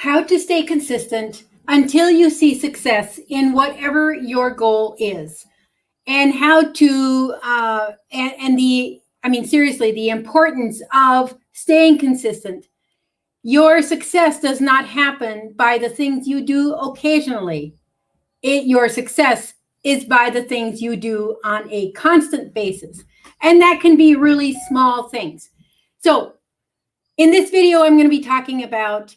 how to stay consistent until you see success in whatever your goal is, and how to, seriously, the importance of staying consistent. Your success does not happen by the things you do occasionally. Your success is by the things you do on a constant basis. And that can be really small things. So in this video, I'm going to be talking about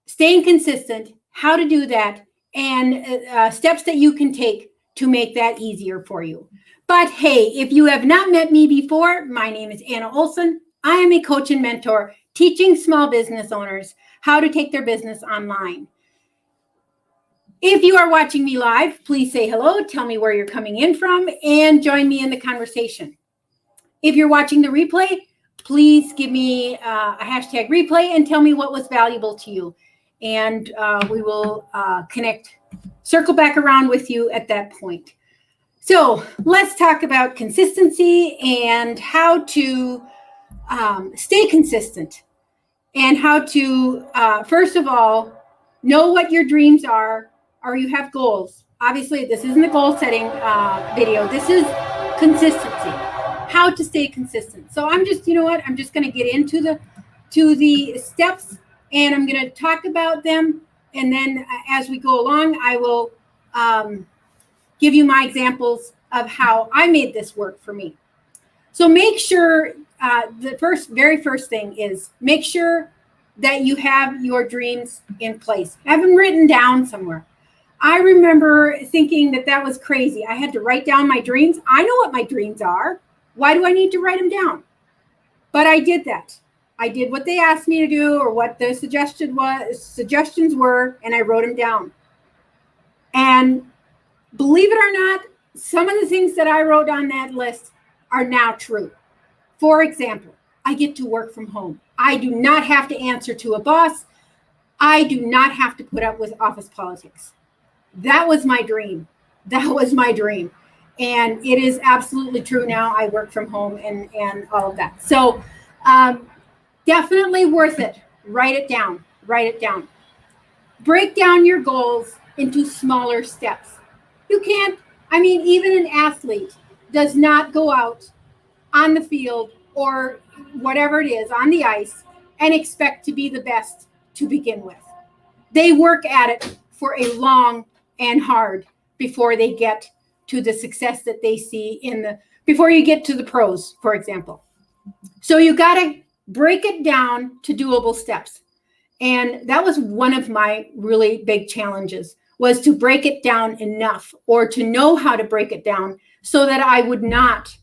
staying consistent, how to do that, and steps that you can take to make that easier for you. But hey, if you have not met me before, my name is Anna Olson. I am a coach and mentor teaching small business owners how to take their business online. If you are watching me live, please say hello, tell me where you're coming in from, and join me in the conversation. If you're watching the replay, please give me a hashtag replay and tell me what was valuable to you. And we will circle back around with you at that point. So let's talk about consistency and how to stay consistent, and how to, first of all, know what your dreams are, or you have goals. Obviously, this isn't a goal setting video. This is consistency, how to stay consistent. So I'm just, I'm just going to get into the steps, and I'm going to talk about them. And then as we go along, I will give you my examples of how I made this work for me. So make sure, the very first thing is make sure that you have your dreams in place. Have them written down somewhere. I remember thinking that was crazy. I had to write down my dreams. I know what my dreams are. Why do I need to write them down? But I did that. I did what they asked me to do, or what the suggestions were, and I wrote them down. And believe it or not, some of the things that I wrote on that list are now true. For example, I get to work from home. I do not have to answer to a boss. I do not have to put up with office politics. That was my dream. That was my dream. And it is absolutely true now. I work from home and all of that. So definitely worth it. Write it down. Write it down. Break down your goals into smaller steps. You can't, even an athlete does not go out on the field or whatever it is on the ice and expect to be the best to begin with. They work at it for a long and hard before they get to the success that they see before you get to the pros, for example. So you got to break it down to doable steps. And that was one of my really big challenges, was to break it down enough, or to know how to break it down so that I would not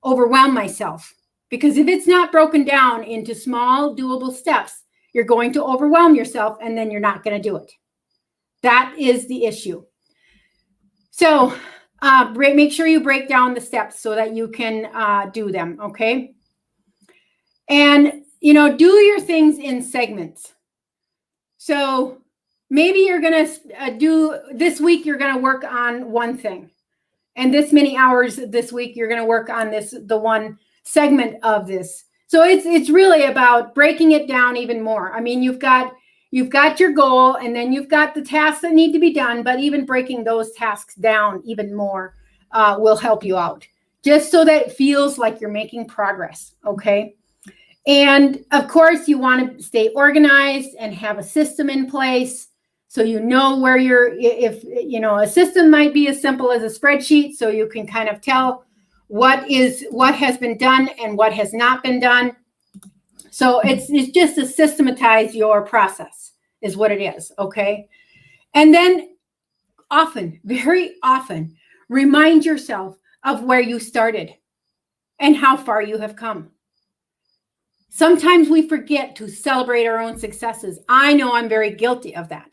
overwhelm myself. Because if it's not broken down into small, doable steps, you're going to overwhelm yourself, and then you're not going to do it. That is the issue. So make sure you break down the steps so that you can do them, okay? And, do your things in segments. So maybe you're going to this week, you're going to work on one thing. And this many hours this week, you're going to work on the one segment of this. So it's really about breaking it down even more. You've got your goal, and then you've got the tasks that need to be done, but even breaking those tasks down even more will help you out, just so that it feels like you're making progress, okay? And of course, you want to stay organized and have a system in place, so you know where a system might be as simple as a spreadsheet, so you can kind of tell what has been done and what has not been done. So it's just to systematize your process is what it is, okay? And then very often, remind yourself of where you started and how far you have come. Sometimes we forget to celebrate our own successes. I know I'm very guilty of that.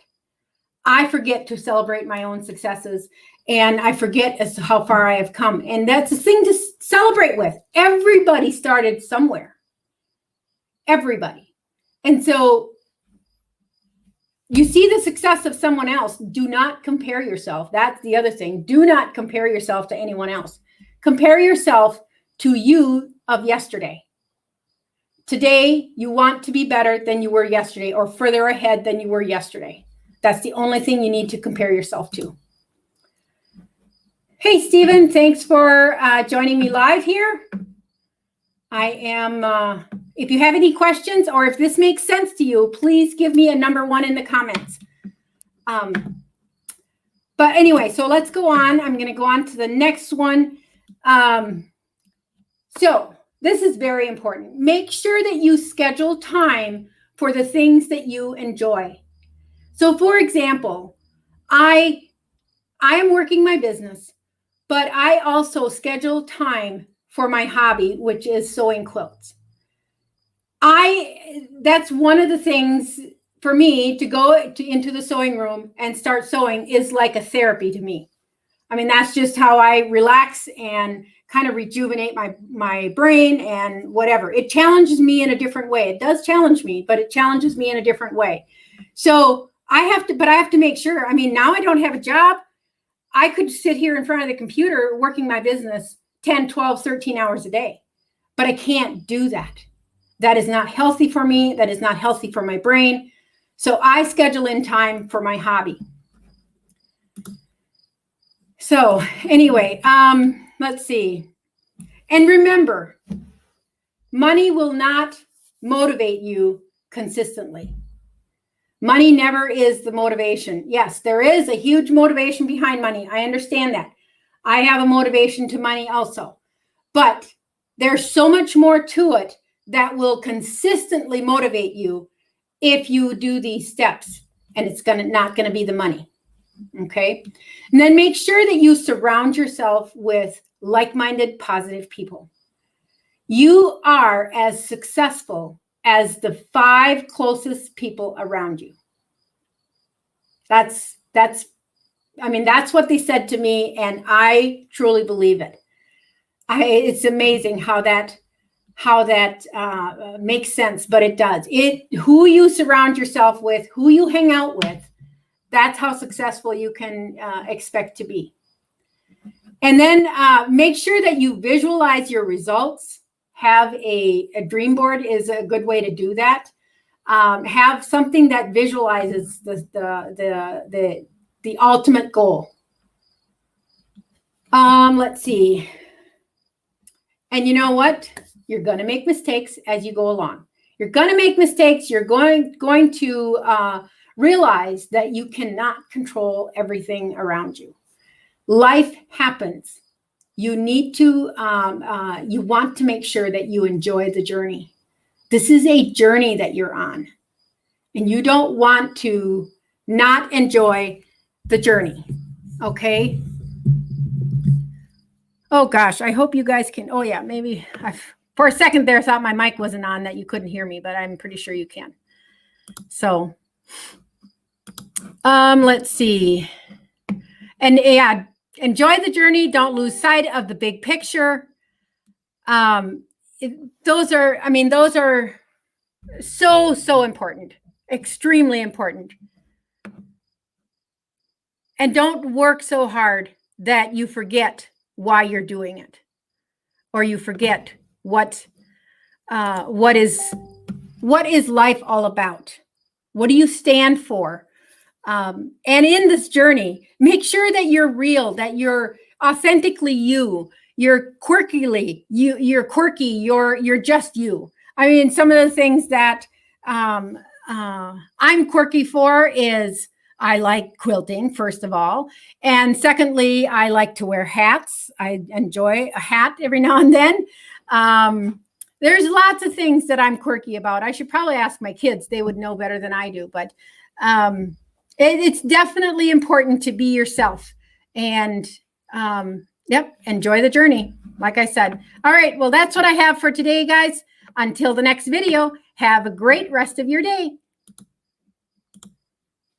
I forget to celebrate my own successes, and I forget as to how far I have come. And that's a thing to celebrate with. Everybody started somewhere. Everybody. And so you see the success of someone else. Do not compare yourself. That's the other thing. Do not compare yourself to anyone else. Compare yourself to you of yesterday. Today, you want to be better than you were yesterday or further ahead than you were yesterday. That's the only thing you need to compare yourself to. Hey, Stephen, thanks for joining me live here. I am, if you have any questions or if this makes sense to you, please give me a number 1 in the comments. But anyway, so let's go on. I'm going to go on to the next one. So this is very important. Make sure that you schedule time for the things that you enjoy. So for example, I am working my business, but I also schedule time for my hobby, which is sewing quilts. That's one of the things for me to go into the sewing room and start sewing is like a therapy to me. I mean, that's just how I relax and kind of rejuvenate my brain and whatever. It challenges me in a different way. It does challenge me, but it challenges me in a different way. So I have to make sure. I mean, now I don't have a job. I could sit here in front of the computer working my business 10, 12, 13 hours a day, but I can't do that. That is not healthy for me. That is not healthy for my brain. So I schedule in time for my hobby. So anyway, let's see. And remember, money will not motivate you consistently. Money never is the motivation. Yes, there is a huge motivation behind money. I understand that. I have a motivation to money also. But there's so much more to it that will consistently motivate you if you do these steps. And it's not going to be the money. Okay? And then make sure that you surround yourself with like-minded, positive people. You are as successful as the 5 closest people around you. That's what they said to me, and I truly believe it. It's amazing how that makes sense, but it does. Who you surround yourself with, who you hang out with, that's how successful you can expect to be. And then make sure that you visualize your results. Have a dream board is a good way to do that. Have something that visualizes the ultimate goal. Let's see. And you know what? You're going to make mistakes as you go along. You're going to make mistakes. You're going to realize that you cannot control everything around you. Life happens. You need to, you want to make sure that you enjoy the journey. This is a journey that you're on. And you don't want to not enjoy the journey. Okay? Oh gosh, I hope you guys can. Oh yeah, maybe for a second there, I thought my mic wasn't on, that you couldn't hear me, but I'm pretty sure you can. So, let's see. And yeah, enjoy the journey. Don't lose sight of the big picture. Those are so important, extremely important. And don't work so hard that you forget why you're doing it, or you forget what is life all about. What do you stand for? And in this journey, make sure that you're real, that you're authentically you. You're quirkily you. You're quirky. You're just you. I mean, some of the things that I'm quirky for is I like quilting, first of all. And secondly, I like to wear hats. I enjoy a hat every now and then. There's lots of things that I'm quirky about. I should probably ask my kids. They would know better than I do. But it's definitely important to be yourself. And yep, enjoy the journey, like I said. All right, well, that's what I have for today, guys. Until the next video, have a great rest of your day.